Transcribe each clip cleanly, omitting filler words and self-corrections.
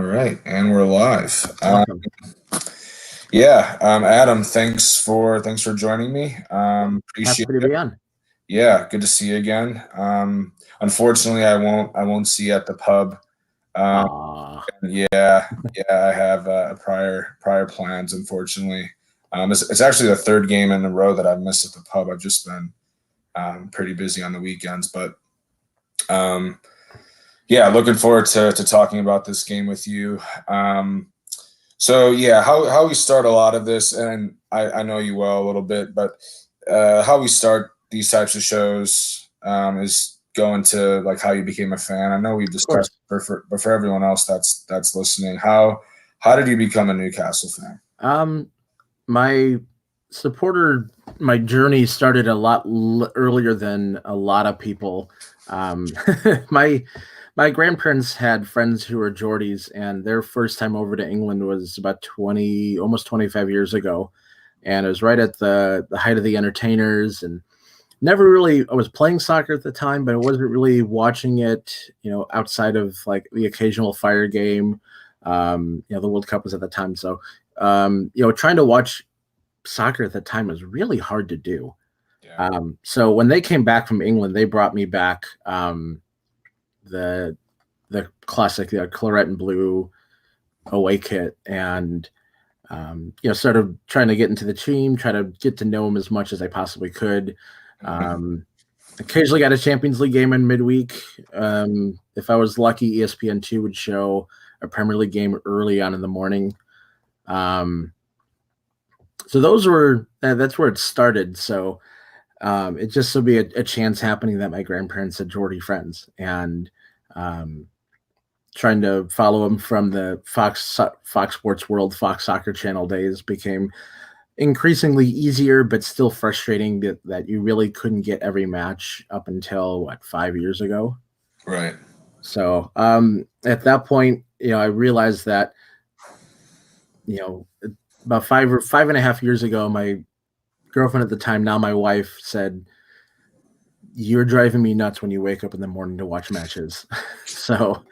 All right, and we're live. Welcome. Adam, thanks for joining me. Appreciate Happy to it. be on. Yeah, good to see you again. Unfortunately, I won't see you at the pub. Aw. Yeah, I have prior plans. Unfortunately, it's actually the third game in a row that I've missed at the pub. I've just been pretty busy on the weekends, but looking forward to talking about this game with you. How we start a lot of this, and I know you well a little bit, but how we start these types of shows is going to like how you became a fan. I know we've discussed, but for everyone else that's listening, how did you become a Newcastle fan? My journey started a lot earlier than a lot of people. My grandparents had friends who were Geordies, and their first time over to England was about almost 25 years ago. And it was right at the height of the Entertainers, and I was playing soccer at the time, but I wasn't really watching it, outside of like the occasional Fire game. The World Cup was at the time. So, trying to watch soccer at the time was really hard to do. Yeah. So when they came back from England, they brought me back the classic claret and blue away kit, and started trying to get into the team, try to get to know him as much as I possibly could. Occasionally got a Champions League game in midweek. If I was lucky, ESPN2 would show a Premier League game early on in the morning. So that's where it started. So it just would be a chance happening that my grandparents had Geordie friends, and trying to follow them from the Fox Sports World, Fox Soccer Channel days became increasingly easier, but still frustrating that you really couldn't get every match up until 5 years ago. Right. So at that point, I realized that, about 5.5 years ago, my girlfriend at the time, now my wife, said, "You're driving me nuts when you wake up in the morning to watch matches." So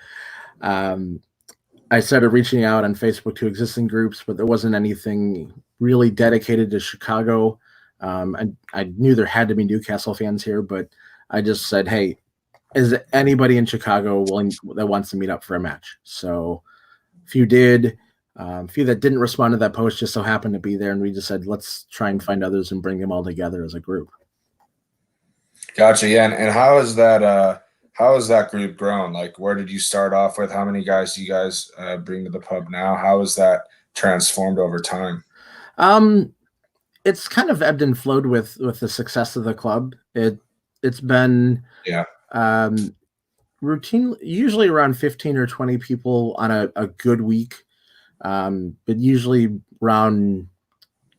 I started reaching out on Facebook to existing groups, but there wasn't anything really dedicated to Chicago. I knew there had to be Newcastle fans here, but I just said, "Hey, is anybody in Chicago that wants to meet up for a match?" So a few did. A few that didn't respond to that post just so happened to be there, and we just said, let's try and find others and bring them all together as a group. Gotcha. Yeah, and how has that group grown? Like, where did you start off with? How many guys do you guys bring to the pub now? How has that transformed over time? It's kind of ebbed and flowed with the success of the club. It's been routine, usually around 15 or 20 people on a good week, but usually around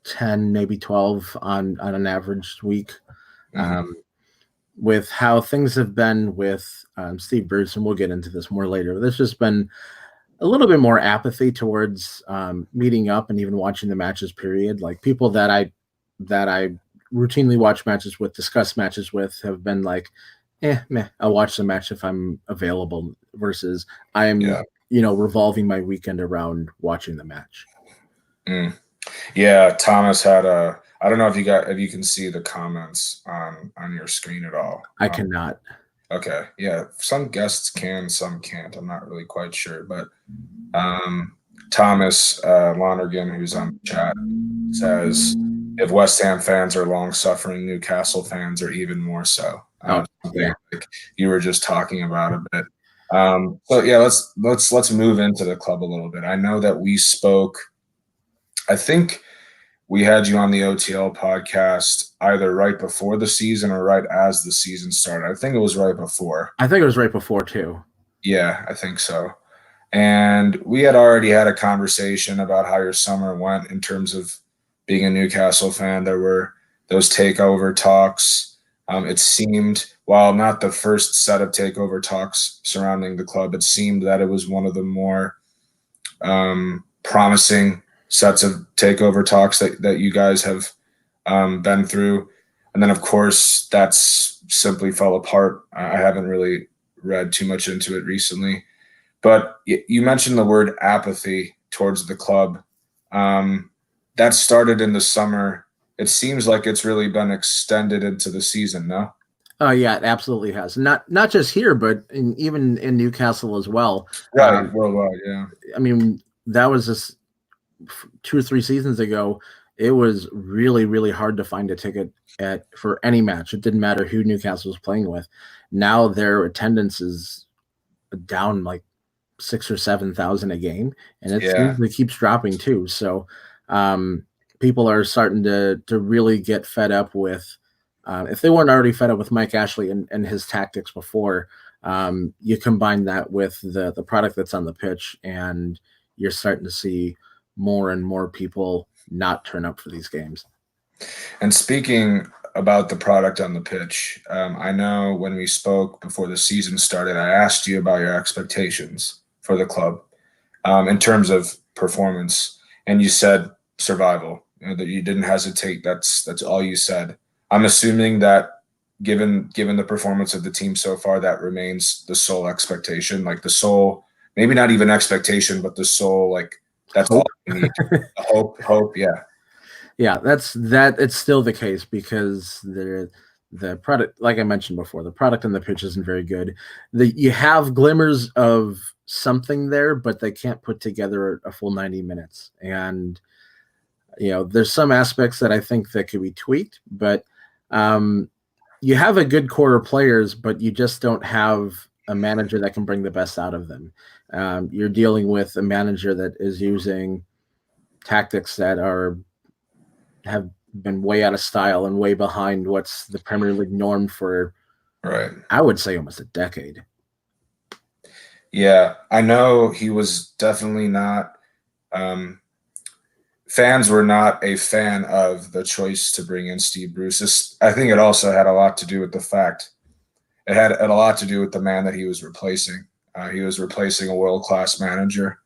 10, maybe 12 on an average week. Mm-hmm. With how things have been with Steve Bruce, and we'll get into this more later, there's just been a little bit more apathy towards meeting up and even watching the matches, period. Like, people that I routinely watch matches with, discuss matches with, have been like, I'll watch the match if I'm available, versus I am, revolving my weekend around watching the match. Yeah, Thomas had I don't know if you can see the comments on your screen at all. I cannot. Okay. Yeah. Some guests can, some can't. I'm not really quite sure, but Thomas Lonergan, who's on the chat, says, if West Ham fans are long-suffering, Newcastle fans are even more so. Like you were just talking about a bit. So yeah, let's move into the club a little bit. I know that we spoke, I think we had you on the OTL podcast either right before the season or right as the season started. I think it was right before. I think it was right before too. Yeah, I think so. And we had already had a conversation about how your summer went in terms of being a Newcastle fan. There were those takeover talks. It seemed, while not the first set of takeover talks surrounding the club, it seemed that it was one of the more promising sets of takeover talks that you guys have been through. And then, of course, that's simply fell apart. I haven't really read too much into it recently. But you mentioned the word apathy towards the club. That started in the summer. It seems like it's really been extended into the season, no? Oh yeah, it absolutely has. Not just here, but even in Newcastle as well. Right, worldwide, yeah. I mean, that was just 2 or 3 seasons ago. It was really, really hard to find a ticket for any match. It didn't matter who Newcastle was playing with. Now their attendance is down like 6 or 7 thousand a game, and it Yeah. seems it keeps dropping too. So people are starting to really get fed up with. If they weren't already fed up with Mike Ashley and his tactics before, you combine that with the product that's on the pitch, and you're starting to see more and more people not turn up for these games. And speaking about the product on the pitch, I know when we spoke before the season started, I asked you about your expectations for the club in terms of performance, and you said survival. You know, that you didn't hesitate. That's all you said. I'm assuming that given the performance of the team so far, that remains the sole expectation, like the sole, maybe not even expectation, but the sole, like that's Hope. all you need. Hope, yeah. Yeah, it's still the case because the product, like I mentioned before, the product on the pitch isn't very good. You have glimmers of something there, but they can't put together a full 90 minutes. And there's some aspects that I think that could be tweaked, but you have a good core of players, but you just don't have a manager that can bring the best out of them. You're dealing with a manager that is using tactics that have been way out of style and way behind what's the Premier League norm for, Right. I would say, almost a decade. Yeah, I know he was definitely not. Fans were not a fan of the choice to bring in Steve Bruce. I think it also had a lot to do with the fact it had a lot to do with the man that he was replacing. He was replacing a world-class manager,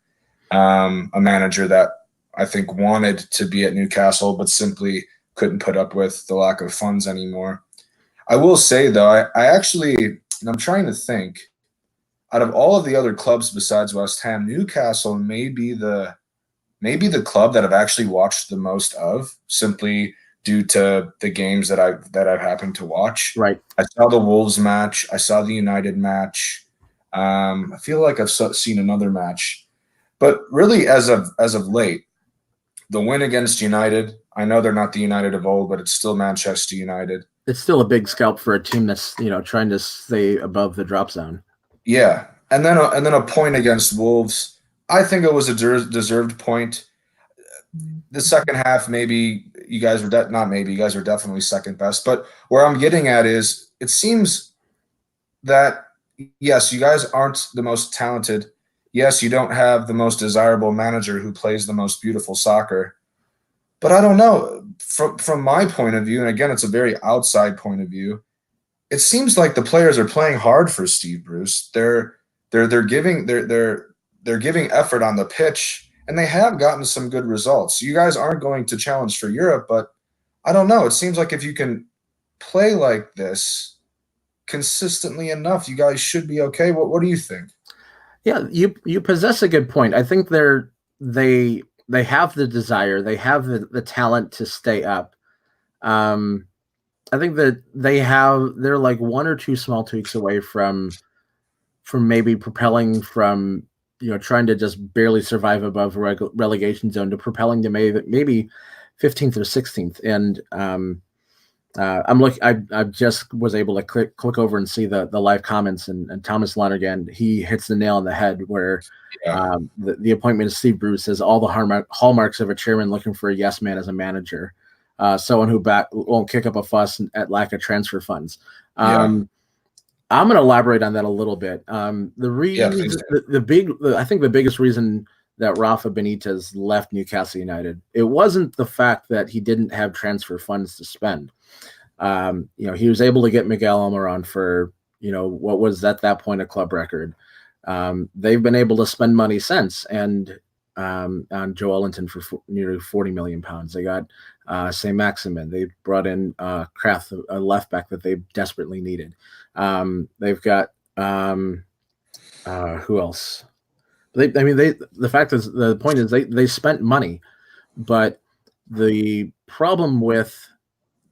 a manager that I think wanted to be at Newcastle, but simply couldn't put up with the lack of funds anymore. I will say, though, I actually, and I'm trying to think, out of all of the other clubs besides West Ham, Newcastle may be the club that I've actually watched the most of, simply due to the games that I've happened to watch. Right. I saw the Wolves match. I saw the United match. I feel like I've seen another match, but really, as of late, the win against United. I know they're not the United of old, but it's still Manchester United. It's still a big scalp for a team that's trying to stay above the drop zone. Yeah, and then a point against Wolves. I think it was a deserved point. The second half, maybe you guys were not maybe you guys were definitely second best. But where I'm getting at is, it seems that yes, you guys aren't the most talented. Yes, you don't have the most desirable manager who plays the most beautiful soccer. But I don't know. From my point of view, and again, it's a very outside point of view, it seems like the players are playing hard for Steve Bruce. They're giving they're giving effort on the pitch, and they have gotten some good results. You guys aren't going to challenge for Europe, but I don't know. It seems like if you can play like this consistently enough, you guys should be okay. What do you think? Yeah, you possess a good point. I think they have the desire, they have the talent to stay up. I think that they're like one or two small tweaks away from maybe propelling from trying to just barely survive above relegation zone to propelling to maybe 15th or 16th. And I'm looking. I just was able to click over and see the live comments, and Thomas Lonergan, he hits the nail on the head where the appointment of Steve Bruce has all the hallmarks of a chairman looking for a yes man as a manager, someone who won't kick up a fuss at lack of transfer funds. I'm going to elaborate on that a little bit. I think the biggest reason that Rafa Benitez left Newcastle United, it wasn't the fact that he didn't have transfer funds to spend. He was able to get Miguel Almiron for, what was at that point a club record. They've been able to spend money since, and on Joe Ellington for nearly £40 million. They got St. Maximin. They brought in Kraft, a left back that they desperately needed. They've got who else? The point is they spent money, but the problem with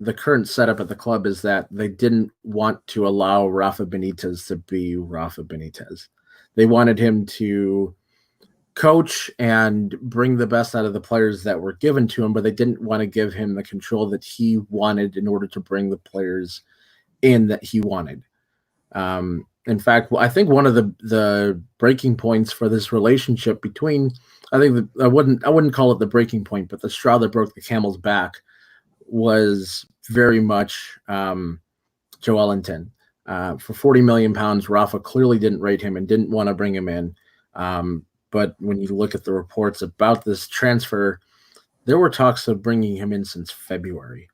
the current setup at the club is that they didn't want to allow Rafa Benitez to be Rafa Benitez. They wanted him to coach and bring the best out of the players that were given to him, but they didn't want to give him the control that he wanted in order to bring the players in that he wanted. In fact, I think one of the breaking points for this relationship between, I wouldn't call it the breaking point, but the straw that broke the camel's back was very much Joelinton. For £40 million, Rafa clearly didn't rate him and didn't want to bring him in. But when you look at the reports about this transfer, there were talks of bringing him in since February.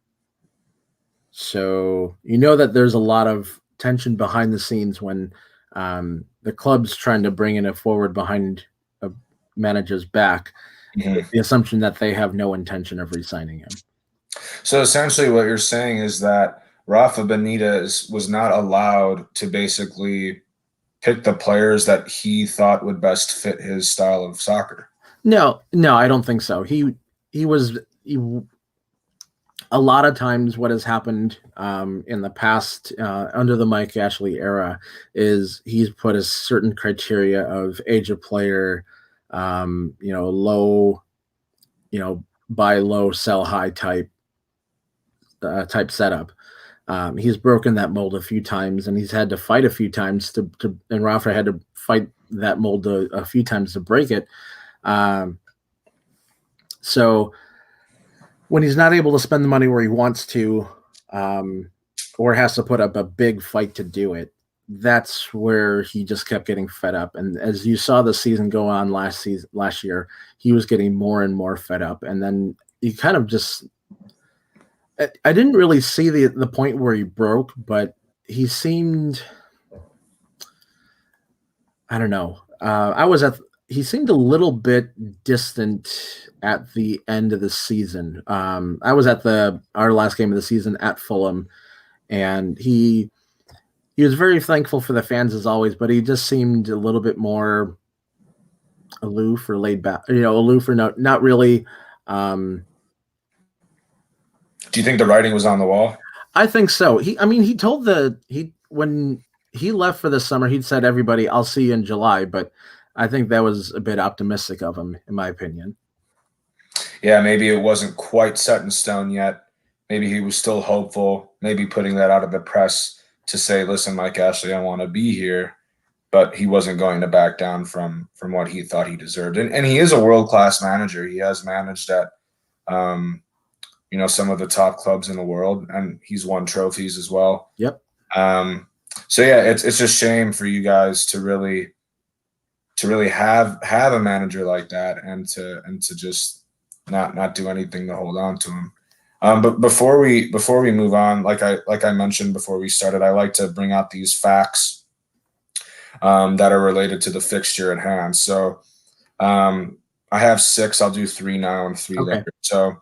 So you know that there's a lot of tension behind the scenes when the club's trying to bring in a forward behind a manager's back, with the assumption that they have no intention of re-signing him. So essentially what you're saying is that Rafa Benitez was not allowed to basically pick the players that he thought would best fit his style of soccer. No, I don't think so. He a lot of times what has happened in the past under the Mike Ashley era is he's put a certain criteria of age of player, low, buy low, sell high type setup. He's broken that mold a few times, and he's had to fight a few times and Rafa had to fight that mold a few times to break it. So when he's not able to spend the money where he wants to, or has to put up a big fight to do it, that's where he just kept getting fed up. And as you saw the season go on last year, he was getting more and more fed up. And then he kind of just, I didn't really see the point where he broke, but he seemed, I don't know. He seemed a little bit distant at the end of the season. I was at our last game of the season at Fulham, and he was very thankful for the fans as always, but he just seemed a little bit more aloof or laid back, aloof or not really. Do you think the writing was on the wall? I think so. When he left for the summer, he'd said, everybody, I'll see you in July, but I think that was a bit optimistic of him, in my opinion. Yeah, maybe it wasn't quite set in stone yet. Maybe he was still hopeful, maybe putting that out of the press to say, listen, Mike Ashley, I want to be here. But he wasn't going to back down from what he thought he deserved. And he is a world-class manager. He has managed at, some of the top clubs in the world, and he's won trophies as well. Yep. So, yeah, it's a shame for you guys to really have a manager like that and to just not do anything to hold on to him. But before we move on, like I mentioned before we started, I like to bring out these facts that are related to the fixture at hand. So I have 6. I'll do 3 now and 3 later. So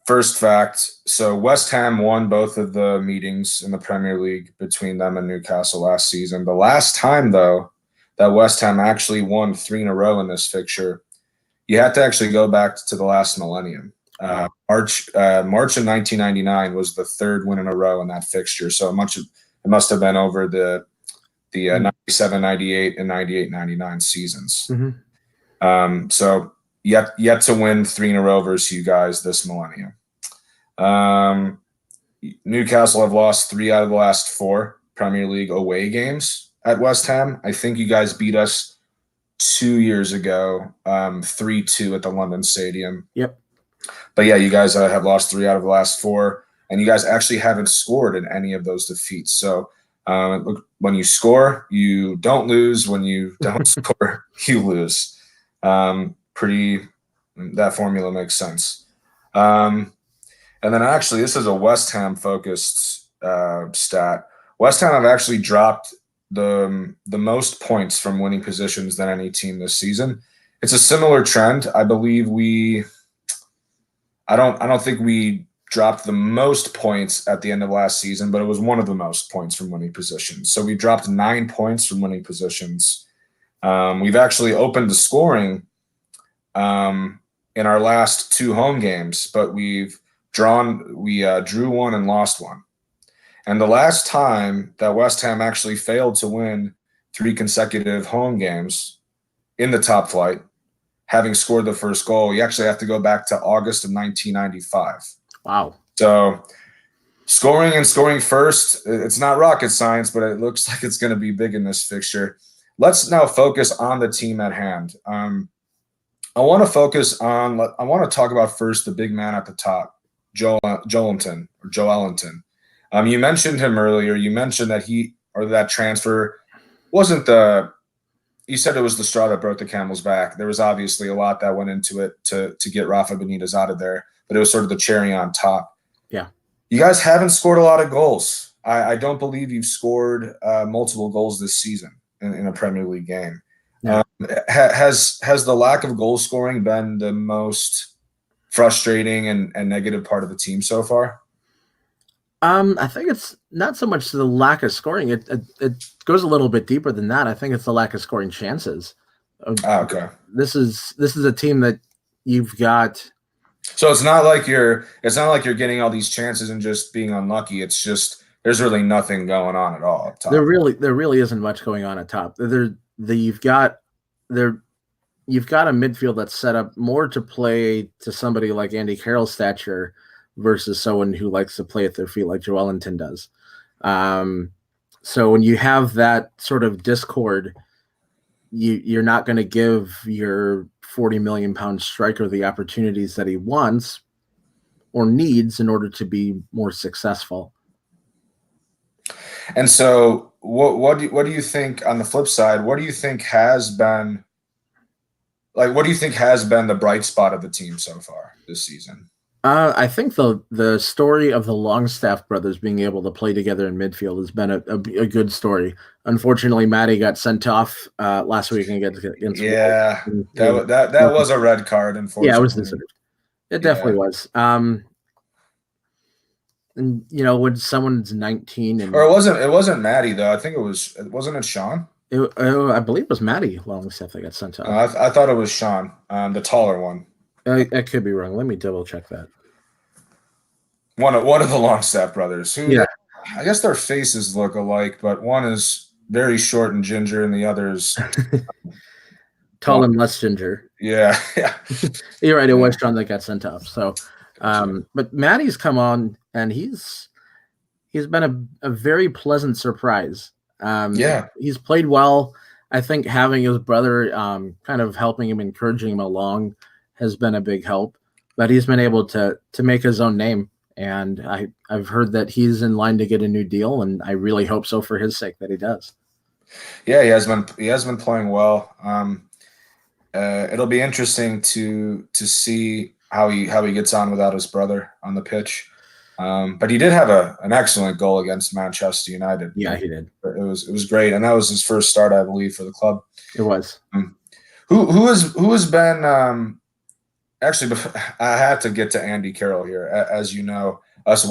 first fact. So West Ham won both of the meetings in the Premier League between them and Newcastle last season. The last time, though, that West Ham actually won 3 in a row in this fixture, you had to actually go back to the last millennium. March of 1999 was the 3rd win in a row in that fixture. So it must have been over the 97, 98, and 98, 99 seasons. Mm-hmm. So yet to win 3 in a row versus you guys this millennium. Newcastle have lost 3 out of the last 4 Premier League away games at West Ham. I think you guys beat us 2 years ago, 3-2 at the London Stadium. Yep. But yeah, you guys have lost 3 out of the last 4, and you guys actually haven't scored in any of those defeats. So when you score, you don't lose. When you don't score, you lose. That formula makes sense. And then actually, this is a West Ham focused stat. West Ham have actually dropped the most points from winning positions than any team this season. It's a similar trend. I believe I don't think we dropped the most points at the end of last season, but it was one of the most points from winning positions. So we dropped 9 points from winning positions We've actually opened the scoring in our last 2 home games, but we drew one and lost one. And the last time that West Ham actually failed to win 3 consecutive home games in the top flight, having scored the first goal, you actually have to go back to August of 1995. Wow. So scoring and scoring first, it's not rocket science, but it looks like it's going to be big in this fixture. Let's now focus on the team at hand. I want to talk about first the big man at the top, Joelinton. You mentioned him earlier. You mentioned that that transfer wasn't you said it was the straw that broke the camel's back. There was obviously a lot that went into it to get Rafa Benitez out of there, but it was sort of the cherry on top. Yeah. You guys haven't scored a lot of goals. I don't believe you've scored multiple goals this season in a Premier League game. Yeah. Has the lack of goal scoring been the most frustrating and negative part of the team so far? I think it's not so much the lack of scoring. It goes a little bit deeper than that. I think it's the lack of scoring chances. Okay. This is a team that you've got. So it's not like you're getting all these chances and just being unlucky. It's just there's really nothing going on at all up top. There really isn't much going on at top. You've got a midfield that's set up more to play to somebody like Andy Carroll's stature versus someone who likes to play at their feet like Joelinton does. So when you have that sort of discord, you're not going to give your 40 million pound striker the opportunities that he wants or needs in order to be more successful. And so what do you think on the flip side? What do you think has been the bright spot of the team so far this season? I think the story of the Longstaff brothers being able to play together in midfield has been a good story. Unfortunately, Matty got sent off last week against yeah, that was a red card. Unfortunately, yeah, it was deserved. It definitely was. And when someone's 19 and or it wasn't Matty though. I think wasn't it Sean? I believe it was Matty Longstaff that got sent off. I thought it was Sean, the taller one. I could be wrong. Let me double check that. One of the Longstaff brothers. Who, yeah, I guess their faces look alike, but one is very short and ginger, and the other's tall and less ginger. Yeah. You're right. It was Sean that got sent off. So, but Matty's come on, and he's been a very pleasant surprise. He's played well. I think having his brother kind of helping him, encouraging him along has been a big help, but he's been able to make his own name. And I've heard that he's in line to get a new deal, and I really hope so for his sake that he does. Yeah, he has been playing well. It'll be interesting to see how he gets on without his brother on the pitch. But he did have an excellent goal against Manchester United. Yeah, he did. It was great, and that was his first start, I believe, for the club. It was. Who has been actually? I had to get to Andy Carroll here. As you know, us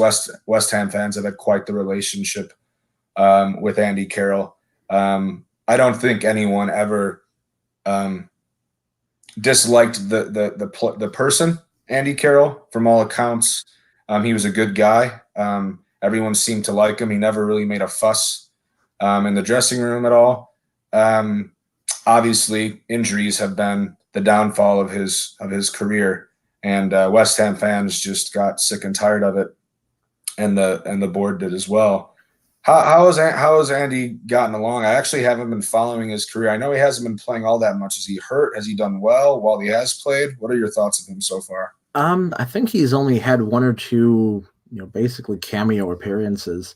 West Ham fans have had quite the relationship with Andy Carroll. I don't think anyone ever disliked the person Andy Carroll. From all accounts, he was a good guy. Everyone seemed to like him. He never really made a fuss in the dressing room at all. Obviously, injuries have been the downfall of his career, and West Ham fans just got sick and tired of it, and the board did as well. How has Andy gotten along? I actually haven't been following his career. I know he hasn't been playing all that much. Is he hurt? Has he done well while he has played? What are your thoughts of him so far? I think he's only had one or two, basically cameo appearances.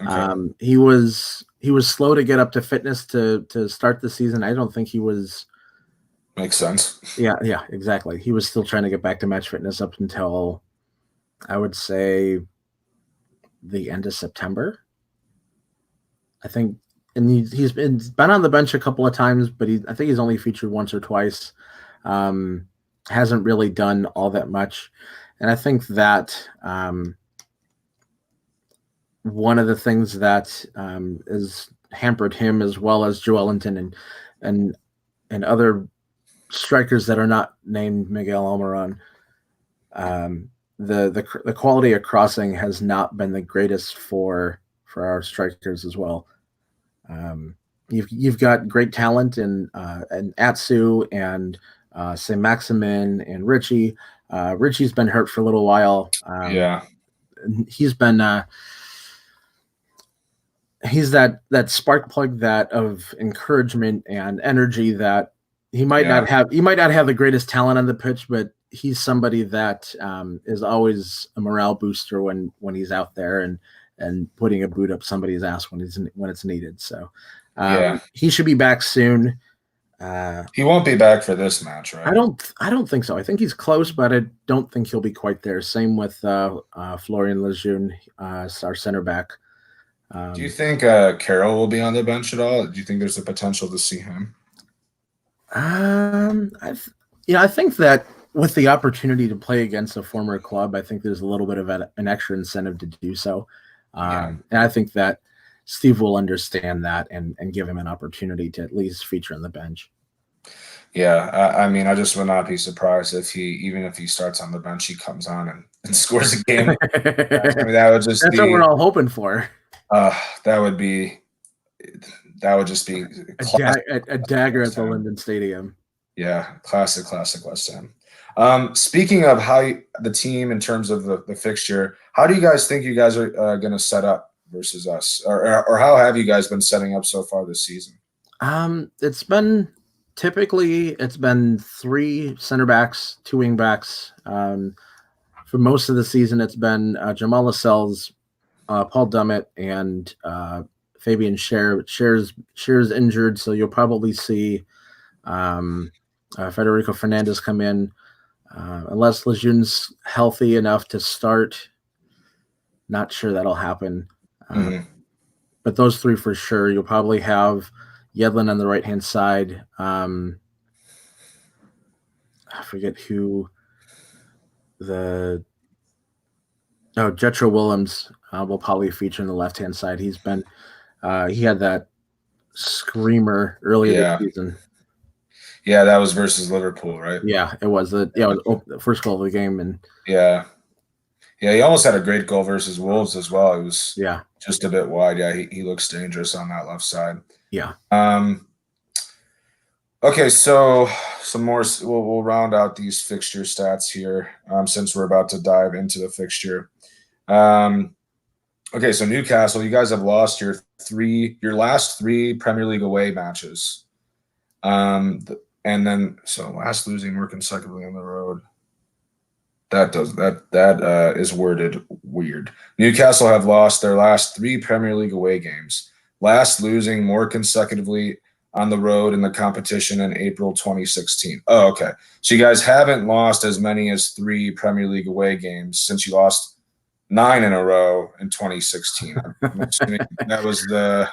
Okay. He was slow to get up to fitness to start the season. I don't think he was. Makes sense. Yeah, exactly. He was still trying to get back to match fitness up until, I would say, the end of September. I think, and he's been on the bench a couple of times, but I think he's only featured once or twice. Hasn't really done all that much, and I think that one of the things that has hampered him as well as Joelinton and other strikers that are not named Miguel Almiron, the quality of crossing has not been the greatest for our strikers as well. You've got great talent in Atsu and Saint Maximin and Richie. Richie's been hurt for a little while. He's been he's that spark plug that of encouragement and energy that he might not have. He might not have the greatest talent on the pitch, but he's somebody that is always a morale booster when he's out there and putting a boot up somebody's ass when it's needed. So he should be back soon. He won't be back for this match, right? I don't think so. I think he's close, but I don't think he'll be quite there. Same with Florian Lejeune, our center back. Do you think Carroll will be on the bench at all? Do you think there's a potential to see him? I think that with the opportunity to play against a former club, I think there's a little bit of an extra incentive to do so. And I think that Steve will understand that and give him an opportunity to at least feature on the bench. Yeah, I mean, I just would not be surprised if even if he starts on the bench, he comes on and scores a game. I mean, that's what we're all hoping for. That would just be a dagger at the Linden Stadium. Yeah, classic West Ham. Speaking of how the team in terms of the fixture, how do you guys think you guys are going to set up versus us, or how have you guys been setting up so far this season? It's been 3 center backs, 2 wing backs. For most of the season, it's been Jamal Lascelles, Paul Dummett, and Fabian Scher. Scher's injured, so you'll probably see Federico Fernandez come in. Unless Lejeune's healthy enough to start, not sure that'll happen. But those 3 for sure. You'll probably have Yedlin on the right-hand side. I forget who Jetro Willems will probably feature on the left-hand side. He's been he had that screamer earlier this season. Yeah, that was versus Liverpool, right? Yeah, it was. It was the first goal of the game, and he almost had a great goal versus Wolves as well. It was just a bit wide. Yeah, he looks dangerous on that left side. Yeah. Okay, so some more. We'll round out these fixture stats here since we're about to dive into the fixture. Okay, so Newcastle, you guys have lost your last 3 Premier League away matches. And then last losing more consecutively on the road. That is worded weird. Newcastle have lost their last 3 Premier League away games. Last losing more consecutively on the road in the competition in April 2016. Oh, okay. So you guys haven't lost as many as 3 Premier League away games since you lost 9 in a row in 2016. I'm assuming that was the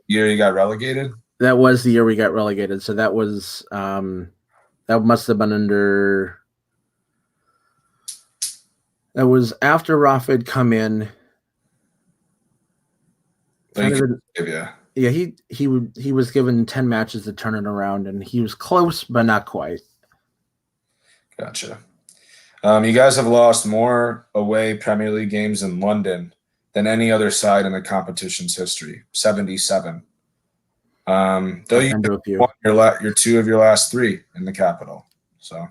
year you got relegated. That was the year we got relegated. So that was that must have been under. That was after Rafa had come in. He was given 10 matches to turn it around, and he was close, but not quite. Gotcha. You guys have lost more away Premier League games in London than any other side in the competition's history, 77. Though you won your 2 of your last 3 in the capital. So,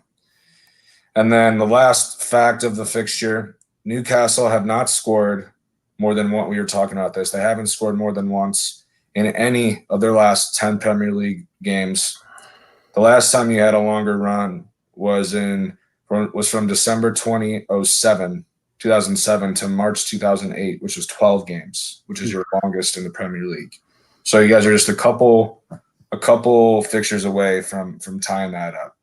and then the last fact of the fixture: Newcastle have not scored more than what we were talking about this. They haven't scored more than once in any of their last 10 Premier League games. The last time you had a longer run was from December 2007 to March 2008, which was 12 games, which is your longest in the Premier League. So you guys are just a couple fixtures away from tying that up.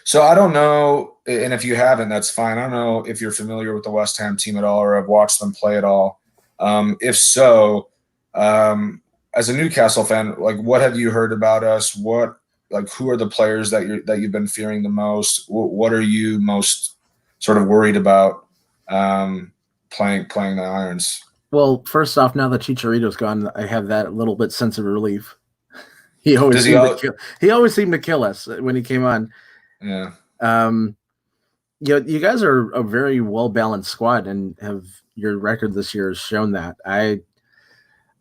So I don't know, and if you haven't, that's fine. I don't know if you're familiar with the West Ham team at all or have watched them play at all. If so, as a Newcastle fan, what have you heard about us? Who are the players that you've been fearing the most? What are you most sort of worried about playing the Irons? Well, first off, now that Chicharito's gone, I have that little bit sense of relief. He always Does he? he always seemed to kill us when he came on. Yeah. You guys are a very well balanced squad, and have your record this year has shown that. I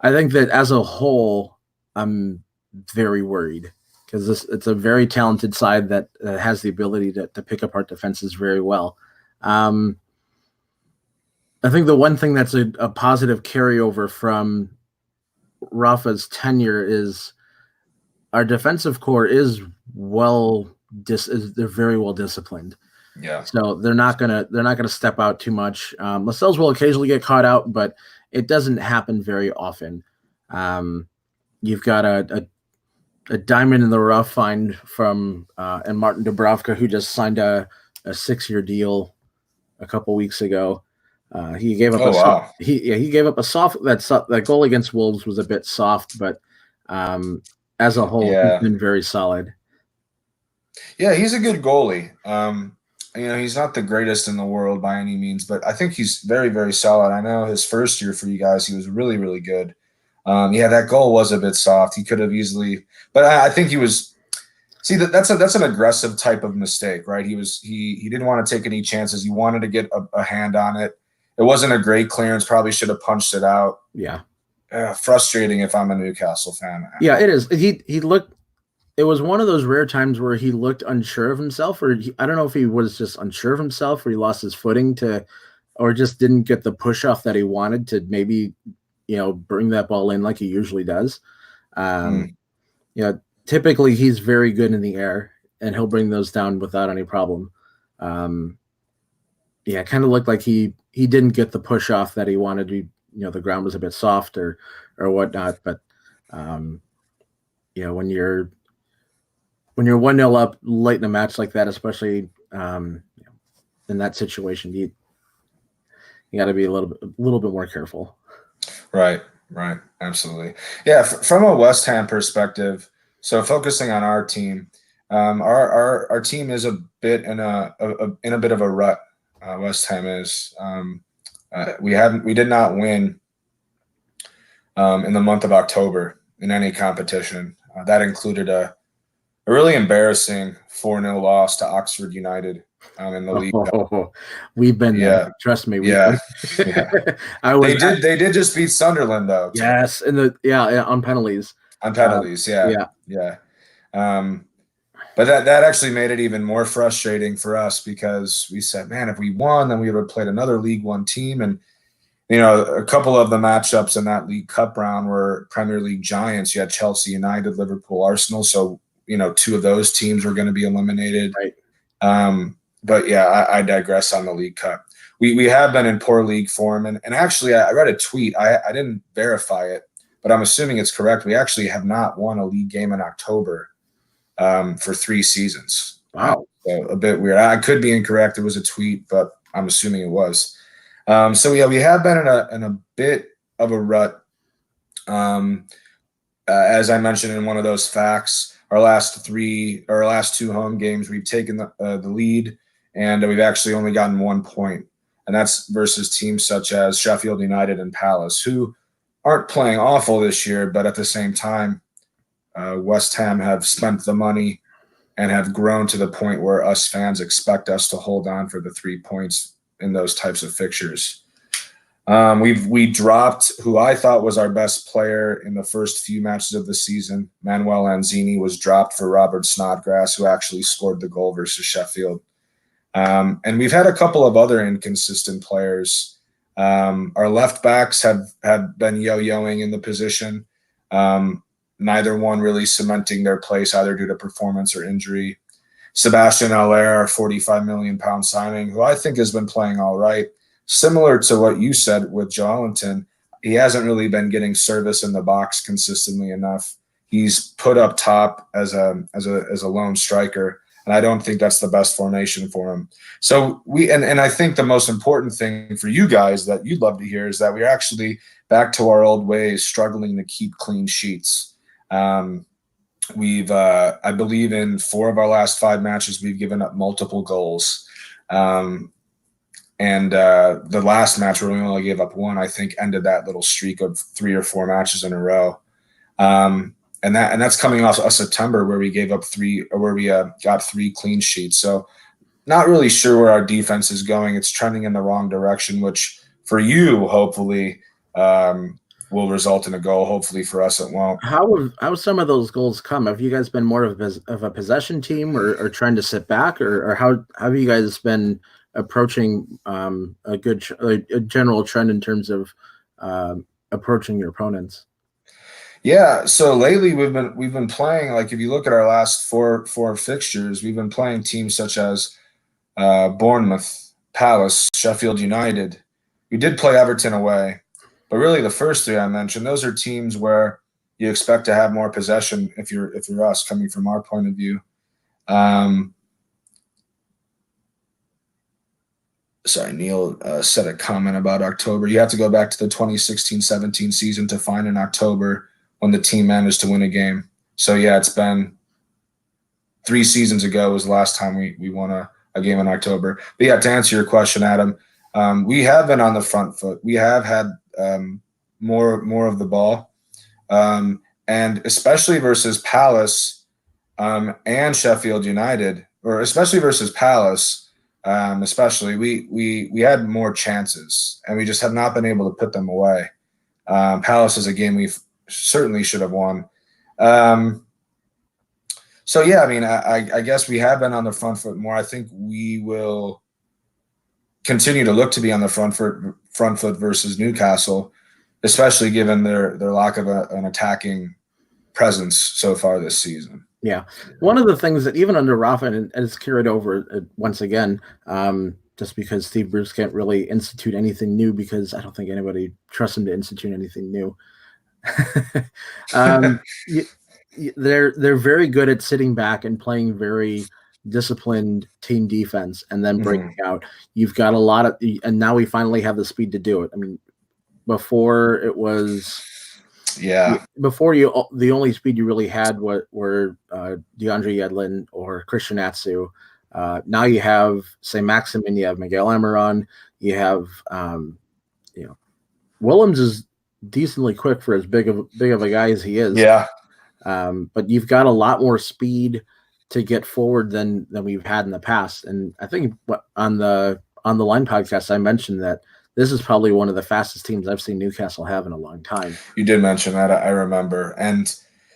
think that as a whole, I'm very worried because it's a very talented side that has the ability to pick apart defenses very well. I think the one thing that's a positive carryover from Rafa's tenure is our defensive core is they're very well disciplined. Yeah. So they're not gonna step out too much. Lascelles will occasionally get caught out, but it doesn't happen very often. You've got a diamond in the rough find from and Martin Dubravka, who just signed a 6-year deal a couple weeks ago. He gave up he gave up a soft that goal against Wolves was a bit soft, but as a whole, he's been very solid. Yeah, he's a good goalie. He's not the greatest in the world by any means, but I think he's very, very solid. I know his first year for you guys, he was really, really good. That goal was a bit soft. He could have easily, but I think he was. See, that's an aggressive type of mistake, right? He didn't want to take any chances. He wanted to get a hand on it. It wasn't a great clearance. Probably should have punched it out. Yeah. Frustrating if I'm a Newcastle fan. Yeah, it is. He looked. It was one of those rare times where he looked unsure of himself, or I don't know if he was just unsure of himself, or he lost his footing or just didn't get the push off that he wanted to maybe, bring that ball in like he usually does. Typically he's very good in the air, and he'll bring those down without any problem. It kind of looked like he didn't get the push off that he wanted to. The ground was a bit soft or whatnot, but when you're 1-0 up late in a match like that, especially in that situation, you got to be a little bit more careful. Right, absolutely. Yeah, from a West Ham perspective, so focusing on our team, our team is a bit in a bit of a rut. West Ham is. We did not win in the month of October in any competition. That included a really embarrassing 4-0 loss to Oxford United in the league. We've been there. Trust me. Yeah. They did just beat Sunderland though. Yes, on penalties. On penalties, yeah. But that actually made it even more frustrating for us because we said, man, if we won, then we would have played another League One team. And, a couple of the matchups in that League Cup round were Premier League giants. You had Chelsea, United, Liverpool, Arsenal. So, 2 of those teams were going to be eliminated. Right. But yeah, I digress on the League Cup. We have been in poor league form. And actually, I read a tweet. I didn't verify it, but I'm assuming it's correct. We actually have not won a league game in October for 3 seasons. Wow. So a bit weird. I could be incorrect. It was a tweet, but I'm assuming it was. We have been in a bit of a rut. As I mentioned in one of those facts, our last 2 home games, we've taken the lead, and we've actually only gotten 1 point. And that's versus teams such as Sheffield United and Palace, who aren't playing awful this year, but at the same time, West Ham have spent the money and have grown to the point where us fans expect us to hold on for the 3 points in those types of fixtures. We dropped who I thought was our best player in the first few matches of the season. Manuel Lanzini was dropped for Robert Snodgrass, who actually scored the goal versus Sheffield. And we've had a couple of other inconsistent players. Our left backs have been yo-yoing in the position. Neither one really cementing their place either due to performance or injury. Sebastian Aller, our £45 million signing, who I think has been playing all right. Similar to what you said with Joelinton, he hasn't really been getting service in the box consistently enough. He's put up top as a lone striker, and I don't think that's the best formation for him. So and I think the most important thing for you guys that you'd love to hear is that we're actually back to our old ways, struggling to keep clean sheets. We've I believe in 4 of our last 5 matches, we've given up multiple goals. And the last match where we only gave up 1, I think, ended that little streak of 3 or 4 matches in a row. and that's coming off a September where we gave up got 3 clean sheets. So not really sure where our defense is going. It's trending in the wrong direction, which for you, hopefully, will result in a goal. Hopefully for us, it won't. How some of those goals come? Have you guys been more of a possession team, or trying to sit back, or how have you guys been approaching a general trend in terms of approaching your opponents? Yeah, so lately we've been playing, like, if you look at our last four fixtures, we've been playing teams such as Bournemouth, Palace, Sheffield United. We did play Everton away, but really the first 3 I mentioned, those are teams where you expect to have more possession if you're us, coming from our point of view. Sorry, Neil said a comment about October. You have to go back to the 2016-17 season to find in October when the team managed to win a game. So yeah, it's been 3 seasons ago was the last time we won a game in October. But yeah, to answer your question, Adam, we have been on the front foot. We have had more of the ball, and especially versus Palace and Sheffield United, or especially versus Palace, we had more chances, and we just have not been able to put them away. Palace is a game we certainly should have won. So yeah, I mean, I guess we have been on the front foot more. I think we will continue to look to be on the front foot versus Newcastle, especially given their lack of an attacking presence so far this season. Yeah, one of the things that even under Rafa, and it's carried over once again, just because Steve Bruce can't really institute anything new, because I don't think anybody trusts him to institute anything new. They're very good at sitting back and playing very disciplined team defense and then breaking out. You've got a lot of, and now we finally have the speed to do it. I mean, before it was, before the only speed you really had were DeAndre Yedlin or Christian Atsu. Now you have Saint-Maximin, you have Miguel Almiron, you have Willems is decently quick for as big of a guy as he is. Yeah. But you've got a lot more speed to get forward than we've had in the past. And I think on the Line podcast, I mentioned that this is probably one of the fastest teams I've seen Newcastle have in a long time. You did mention that, I remember. And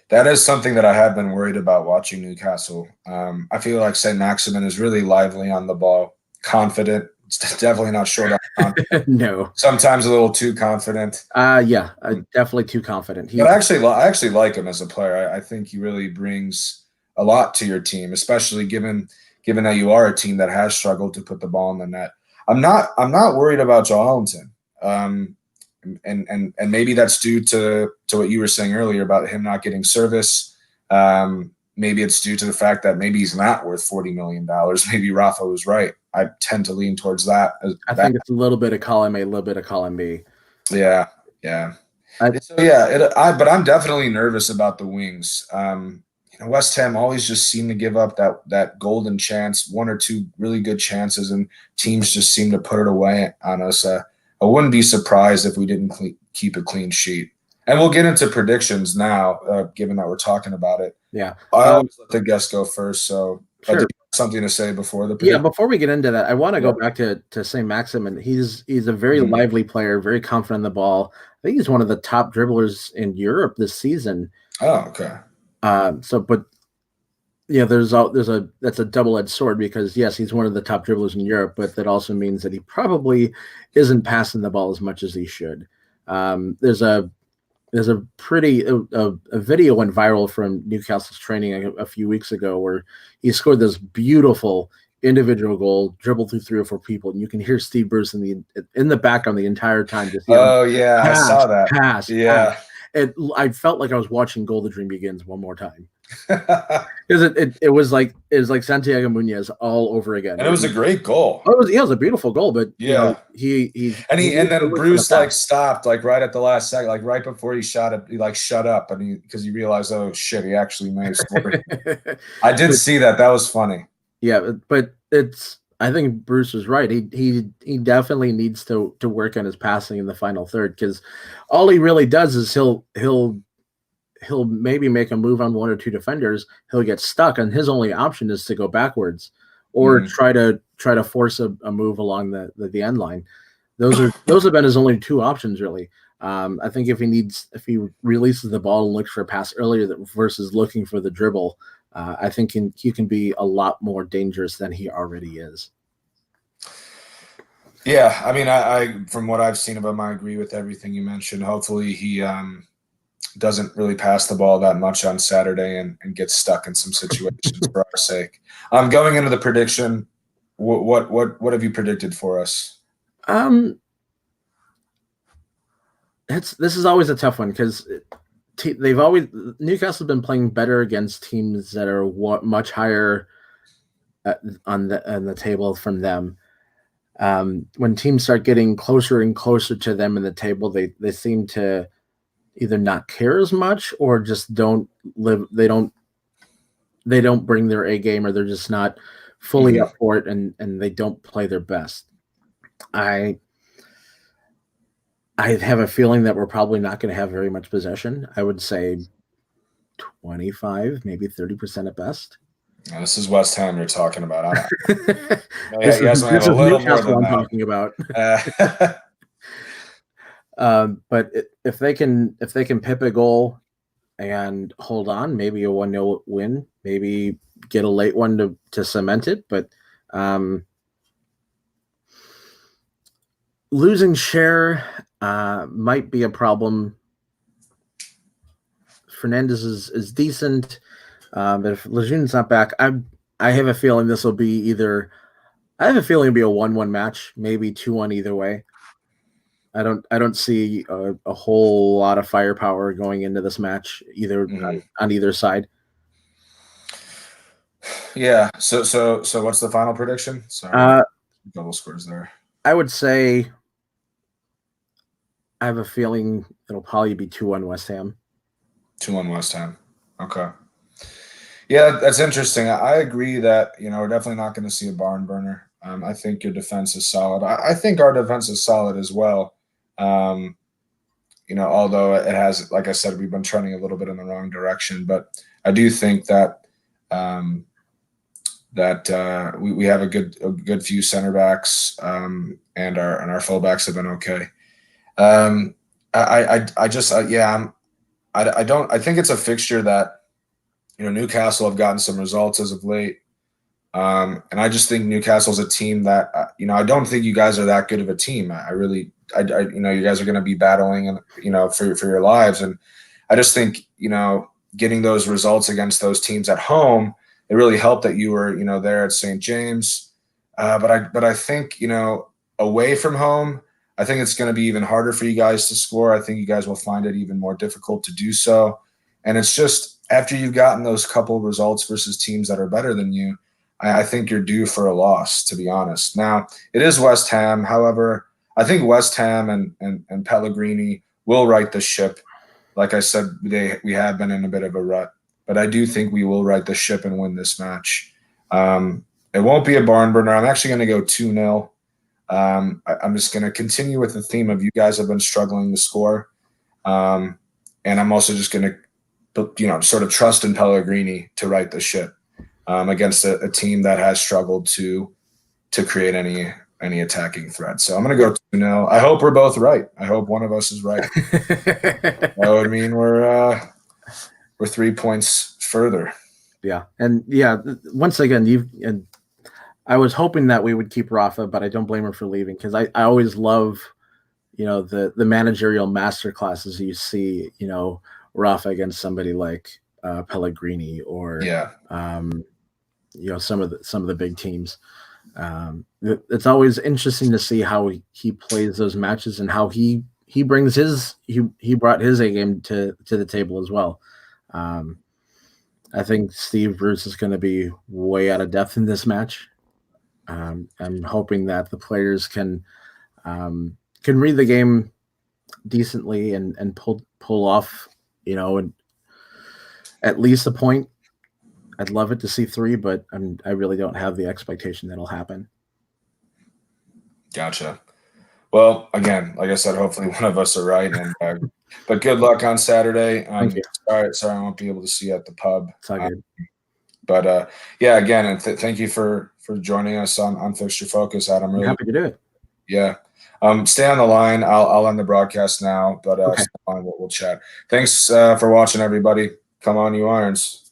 that is something that I have been worried about watching Newcastle. I feel like Saint-Maximin is really lively on the ball, confident. It's definitely not short on confident. No. Sometimes a little too confident. Definitely too confident. But I actually like him as a player. I think he really brings a lot to your team, especially given that you are a team that has struggled to put the ball in the net. I'm not worried about Joe Allenton. And maybe that's due to what you were saying earlier about him not getting service. Maybe it's due to the fact that maybe he's not worth $40 million. Maybe Rafa was right. I tend to lean towards that. I think it's a little bit of column A, a little bit of column B. Yeah. But I'm definitely nervous about the wings. West Ham always just seem to give up that golden chance, 1 or 2 really good chances, and teams just seem to put it away on us. I wouldn't be surprised if we didn't keep a clean sheet. And we'll get into predictions now, given that we're talking about it. Yeah. I always let the guest go first, so sure. I did have something to say before the prediction. Yeah, before we get into that, I want to go back to Saint-Maximin. He's a very lively player, very confident in the ball. I think he's one of the top dribblers in Europe this season. Oh, okay. That's a double-edged sword, because yes, he's one of the top dribblers in Europe, but that also means that he probably isn't passing the ball as much as he should. There's a video went viral from Newcastle's training a few weeks ago where he scored this beautiful individual goal, dribbled through 3 or 4 people, and you can hear Steve Bruce in the background the entire time. Just I saw that. Pass. I felt like I was watching Goal the Dream Begins one more time. Because it was like Santiago Muñoz all over again. And it was a great goal. Oh, it was a beautiful goal, but then Bruce stopped right at the last second, right before he shot it. He shut up, and because he realized, oh shit, he actually may have scored. I did see that. That was funny. Yeah, but I think Bruce was right. He definitely needs to work on his passing in the final third, because all he really does is he'll he'll maybe make a move on one or two defenders. He'll get stuck, and his only option is to go backwards or try to force a move along the end line. Those have been his only two options, really. I think if he releases the ball and looks for a pass earlier versus looking for the dribble, I think he can be a lot more dangerous than he already is. Yeah, I mean, I from what I've seen of him, I agree with everything you mentioned. Hopefully, he doesn't really pass the ball that much on Saturday and gets stuck in some situations for our sake. Going into the prediction, what have you predicted for us? This is always a tough one because Newcastle's been playing better against teams that are much higher on the table from them. When teams start getting closer and closer to them in the table, they seem to either not care as much or just don't bring their A game, or they're just not fully up for it, and they don't play their best. I have a feeling that we're probably not going to have very much possession. I would say 25, maybe 30% at best. Now, this is West Ham you're talking about. This is Newcastle I'm talking about. But if they can pip a goal and hold on, maybe a 1-0 win, maybe get a late one to cement it. But losing share might be a problem. Fernandez is decent. But if Lejeune's not back, I have a feeling this will be I have a feeling it'll be a 1-1 match, maybe 2-1 either way. I don't see a whole lot of firepower going into this match on either side. Yeah. So what's the final prediction? Sorry, double scores there. I would say I have a feeling it'll probably be 2-1 West Ham. 2-1 West Ham. Okay. Yeah, that's interesting. I agree that, we're definitely not going to see a barn burner. I think your defense is solid. I think our defense is solid as well. Although it has, like I said, we've been trending a little bit in the wrong direction, but I do think that we have a good few center backs, and our fullbacks have been okay. I think it's a fixture that, Newcastle have gotten some results as of late. And I just think Newcastle's a team that, I don't think you guys are that good of a team. You guys are going to be battling, for your lives. And I just think, getting those results against those teams at home, it really helped that you were, there at St. James. But I think, away from home, I think it's going to be even harder for you guys to score. I think you guys will find it even more difficult to do so. And it's just, after you've gotten those couple results versus teams that are better than you, I think you're due for a loss, to be honest. Now, it is West Ham. However, I think West Ham and Pellegrini will right the ship. Like I said, we have been in a bit of a rut. But I do think we will right the ship and win this match. It won't be a barn burner. I'm actually going to go 2-0. I'm just going to continue with the theme of you guys have been struggling to score. And I'm also just going to sort of trust in Pellegrini to right the ship against a team that has struggled to create any attacking threat. So I'm going to go 2-0. I hope we're both right. I hope one of us is right. That would mean we're 3 points further. Yeah, and once again, I was hoping that we would keep Rafa, but I don't blame her for leaving because I always love, the managerial master classes you see, Rafa against somebody like Pellegrini or some of the big teams. It's always interesting to see how he plays those matches and how he brings he brought his A game to the table as well. I think Steve Bruce is going to be way out of depth in this match. I'm hoping that the players can read the game decently and pull off, and at least a point. I'd love it to see 3, but I really don't have the expectation that'll happen. Gotcha. Well, again, like I said, hopefully one of us are right. And but good luck on Saturday. Thank you. Sorry, I won't be able to see you at the pub. It's all good. But yeah, again, and thank you for joining us on Fixture Focus, Adam. I'm happy to do it. Yeah. Stay on the line. I'll end the broadcast now, but Okay. stay on, we'll chat. Thanks for watching, everybody. Come on, you Irons.